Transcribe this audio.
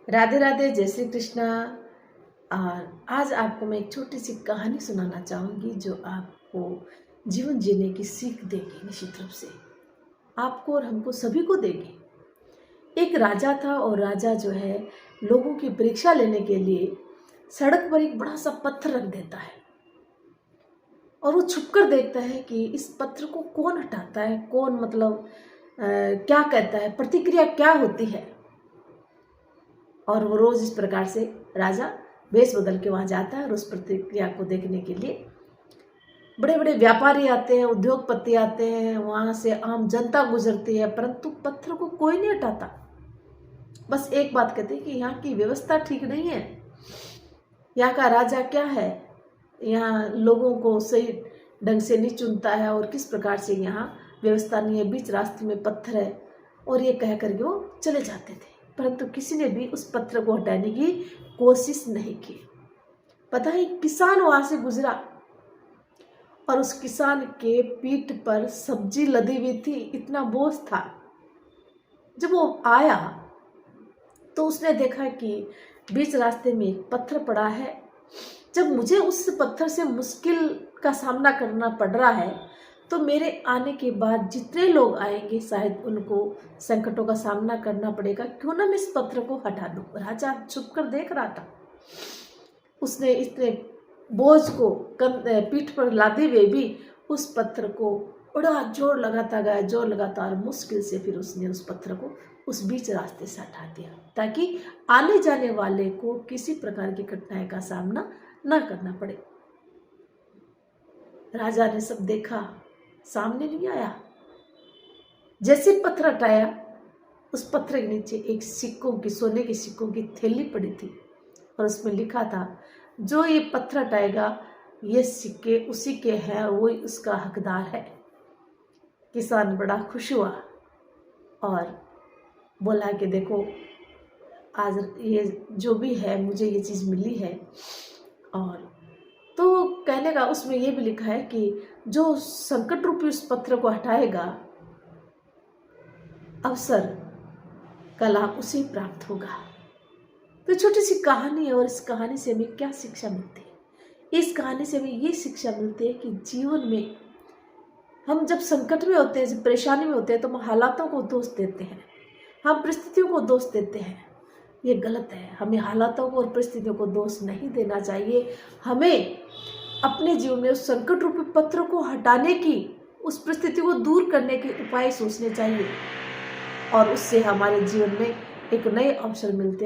राधे राधे, जय श्री कृष्णा। और आज आपको मैं एक छोटी सी कहानी सुनाना चाहूँगी जो आपको जीवन जीने की सीख देगी। निश्चित रूप से आपको और हमको सभी को देगी। एक राजा था और राजा जो है लोगों की परीक्षा लेने के लिए सड़क पर एक बड़ा सा पत्थर रख देता है और वो छुपकर देखता है कि इस पत्थर को कौन हटाता है, कौन क्या कहता है, प्रतिक्रिया क्या होती है। और वो रोज इस प्रकार से राजा वेश बदल के वहाँ जाता है और उस प्रतिक्रिया को देखने के लिए बड़े बड़े व्यापारी आते हैं, उद्योगपति आते हैं, वहाँ से आम जनता गुजरती है, परंतु पत्थर को कोई नहीं हटाता। बस एक बात कहते हैं कि यहाँ की व्यवस्था ठीक नहीं है, यहाँ का राजा क्या है, यहाँ लोगों को सही ढंग से नहीं चुनता है और किस प्रकार से यहाँ व्यवस्था नहीं है, बीच रास्ते में पत्थर है। और ये कह करके वो चले जाते थे, परंतु किसी ने भी उस पत्थर को हटाने की कोशिश नहीं की। पता है, किसान वहां से गुजरा और उस किसान के पीठ पर सब्जी लदी हुई थी, इतना बोझ था। जब वो आया तो उसने देखा कि बीच रास्ते में एक पत्थर पड़ा है। जब मुझे उस पत्थर से मुश्किल का सामना करना पड़ रहा है तो मेरे आने के बाद जितने लोग आएंगे शायद उनको संकटों का सामना करना पड़ेगा, क्यों ना मैं इस पत्थर को हटा दूं। राजा छुप कर देख रहा था। उसने इतने बोझ को पीठ पर लादे हुए भी उस पत्थर को बड़ा जोर लगाता गया, जोर लगाता, और मुश्किल से फिर उसने उस पत्थर को उस बीच रास्ते से हटा दिया ताकि आने जाने वाले को किसी प्रकार की कठिनाई का सामना न करना पड़े। राजा ने सब देखा, सामने नहीं आया। जैसे पत्थर हटाया, उस पत्थर के नीचे एक सिक्कों की, सोने के सिक्कों की थैली पड़ी थी और उसमें लिखा था, जो ये पत्थर हटाएगा ये सिक्के उसी के हैं, वो उसका हकदार है। किसान बड़ा खुश हुआ और बोला कि देखो, आज ये जो भी है मुझे ये चीज़ मिली है। और तो कहने का उसमें ये भी लिखा है कि जो संकट रूपी उस पत्थर को हटाएगा, अवसर कल उसे प्राप्त होगा। तो छोटी सी कहानी है और इस कहानी से हमें क्या शिक्षा मिलती है? इस कहानी से हमें ये शिक्षा मिलती है कि जीवन में हम जब संकट में होते हैं, जब परेशानी में होते हैं, तो हम हालातों को दोष देते हैं, हम परिस्थितियों को दोष देते हैं। ये गलत है। हमें हालातों को और परिस्थितियों को दोष नहीं देना चाहिए। हमें अपने जीवन में उस संकट रूपी पत्थर को हटाने की, उस परिस्थिति को दूर करने के उपाय सोचने चाहिए और उससे हमारे जीवन में एक नए अवसर मिलते हैं।